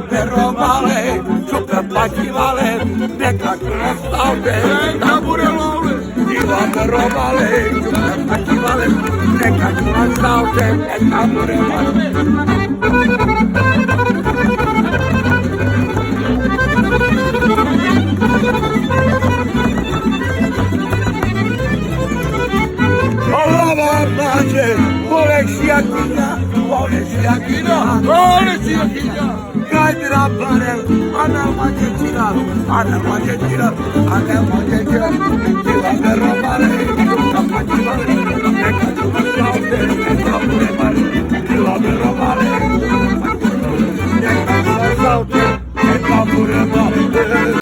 Pero male, super pati male, nekako nastavte, da bude male. Pero male, super pati male, nekako nastavte, da bude male. Kaydıra parem, anam acıtıra, anam acıtıra, anam acıtıra. Kaydıra parem, kapatı parem, ne kadar sağlıklı, ne kadar parem. Kaydıra parem, ne kadar sağlıklı, ne kadar parem.